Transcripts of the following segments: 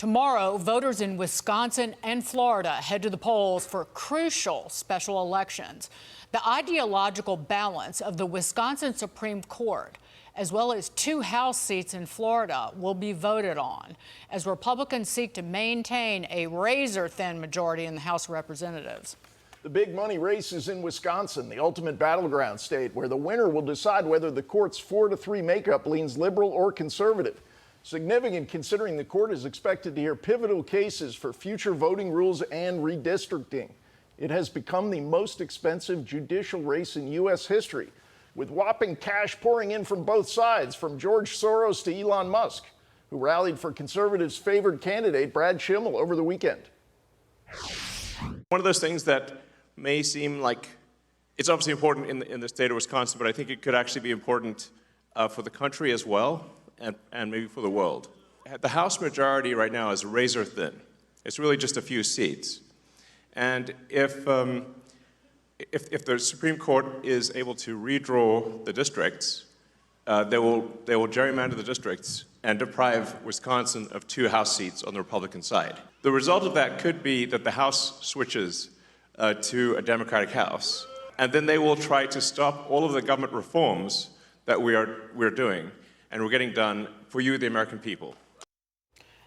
Tomorrow, voters in Wisconsin and Florida head to the polls for crucial special elections. The ideological balance of the Wisconsin Supreme Court, as well as 2 House seats in Florida, will be voted on as Republicans seek to maintain a razor-thin majority in the House of Representatives. The big money race is in Wisconsin, the ultimate battleground state, where the winner will decide whether the court's 4-3 makeup leans liberal or conservative. Significant considering the court is expected to hear pivotal cases for future voting rules and redistricting. It has become the most expensive judicial race in U.S. history, with whopping cash pouring in from both sides, from George Soros to Elon Musk, who rallied for conservatives' favored candidate, Brad Schimmel, over the weekend. One of those things that may seem like it's obviously important in the state of Wisconsin, but I think it could actually be important for the country as well, and maybe for the world. The House majority right now is razor thin. It's really just a few seats. And if the Supreme Court is able to redraw the districts, they will gerrymander the districts and deprive Wisconsin of 2 House seats on the Republican side. The result of that could be that the House switches to a Democratic House, and then they will try to stop all of the government reforms that we're doing, and we're getting done for you, the American people.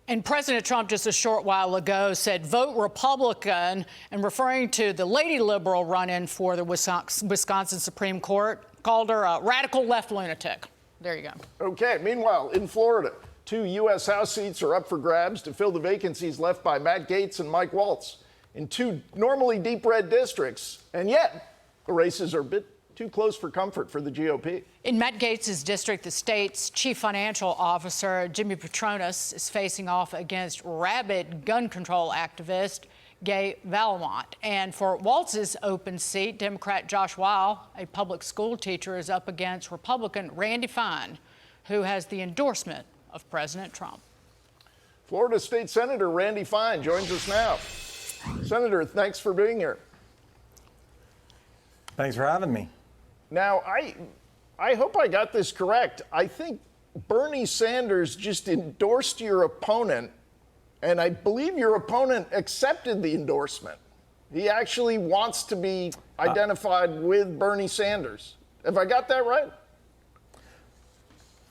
And President Trump just a short while ago said, vote Republican, and referring to the lady liberal run-in for the Wisconsin Supreme Court, called her a radical left lunatic. There you go. Okay, meanwhile, in Florida, 2 U.S. House seats are up for grabs to fill the vacancies left by Matt Gaetz and Mike Waltz in 2 normally deep red districts. And yet, the races are a bit too close for comfort for the GOP. In Matt Gaetz' district, the state's chief financial officer, Jimmy Petronas, is facing off against rabid gun control activist Gay Valmont. And for Waltz's open seat, Democrat Josh Weil, a public school teacher, is up against Republican Randy Fine, who has the endorsement of President Trump. Florida State Senator Randy Fine joins us now. Senator, thanks for being here. Thanks for having me. Now, I hope I got this correct. I think Bernie Sanders just endorsed your opponent, and I believe your opponent accepted the endorsement. He actually wants to be identified with Bernie Sanders. Have I got that right?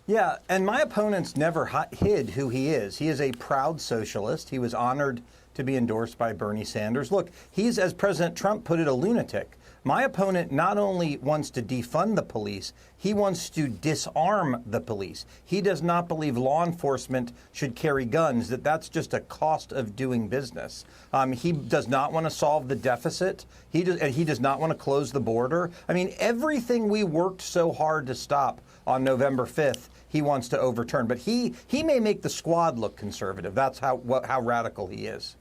Yeah, and my opponent's never hid who he is. He is a proud socialist. He was honored to be endorsed by Bernie Sanders. Look, he's, as President Trump put it, a lunatic. My opponent not only wants to defund the police, he wants to disarm the police. He does not believe law enforcement should carry guns, that's just a cost of doing business. He does not want to solve the deficit. He does not want to close the border. I mean, everything we worked so hard to stop on November 5th, he wants to overturn. But he may make the squad look conservative. That's how radical he is.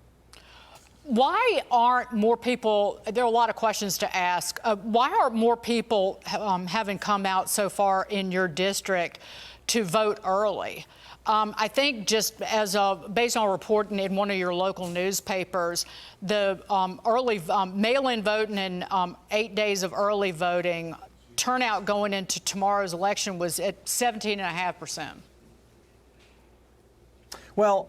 Why aren't more people, there are a lot of questions to ask, why aren't more people having come out so far in your district to vote early? I think just as based on reporting in one of your local newspapers, the early mail-in voting and 8 days of early voting, turnout going into tomorrow's election was at 17.5%. Well,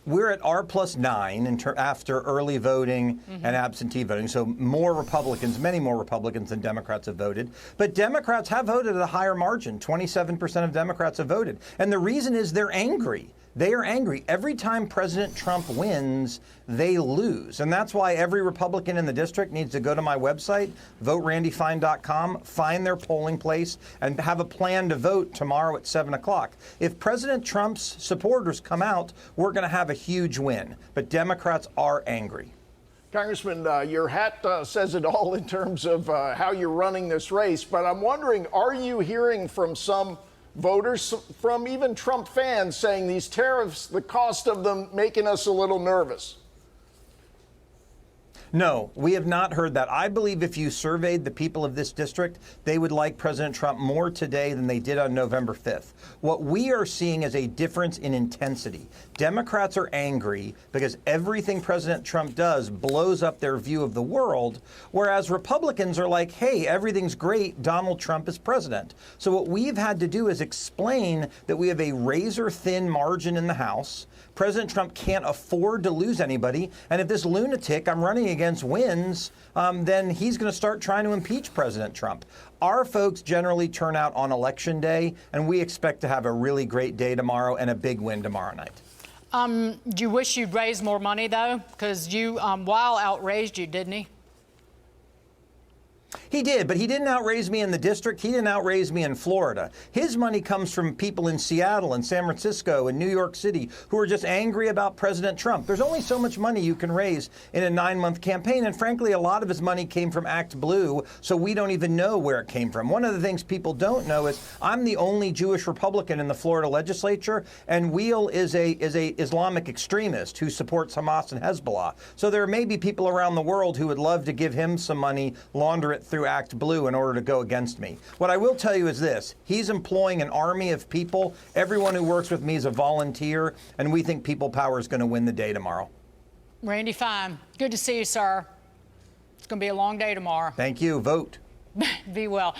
we're at R+9 after early voting and absentee voting. So more Republicans, many more Republicans than Democrats have voted. But Democrats have voted at a higher margin. 27% of Democrats have voted. And the reason is they're angry. They are angry. Every time President Trump wins, they lose. And that's why every Republican in the district needs to go to my website, voterandyfine.com, find their polling place, and have a plan to vote tomorrow at 7 o'clock. If President Trump's supporters come out, we're going to have a huge win. But Democrats are angry. Congressman, your hat says it all in terms of how you're running this race. But I'm wondering, are you hearing from some voters, from even Trump fans, saying these tariffs, the cost of them, making us a little nervous? No, we have not heard that. I believe if you surveyed the people of this district, they would like President Trump more today than they did on November 5th. What we are seeing is a difference in intensity. Democrats are angry because everything President Trump does blows up their view of the world, whereas Republicans are like, hey, everything's great, Donald Trump is president. So what we've had to do is explain that we have a razor-thin margin in the House, President Trump can't afford to lose anybody. And if this lunatic I'm running against wins, then he's going to start trying to impeach President Trump. Our folks generally turn out on Election Day, and we expect to have a really great day tomorrow and a big win tomorrow night. Do you wish you'd raise more money, though? Because Weil outraised you, didn't he? He did, but he didn't outraise me in the district. He didn't outraise me in Florida. His money comes from people in Seattle and San Francisco and New York City who are just angry about President Trump. There's only so much money you can raise in a 9-month campaign, and frankly, a lot of his money came from Act Blue, so we don't even know where it came from. One of the things people don't know is I'm the only Jewish Republican in the Florida legislature, and Weil is a Islamic extremist who supports Hamas and Hezbollah. So there may be people around the world who would love to give him some money, launder it through Act Blue in order to go against me. What I will tell you is this: he's employing an army of people. Everyone who works with me is a volunteer, and we think people power is going to win the day tomorrow. Randy Fine, good to see you, sir. It's going to be a long day tomorrow. Thank you. Vote. Be well.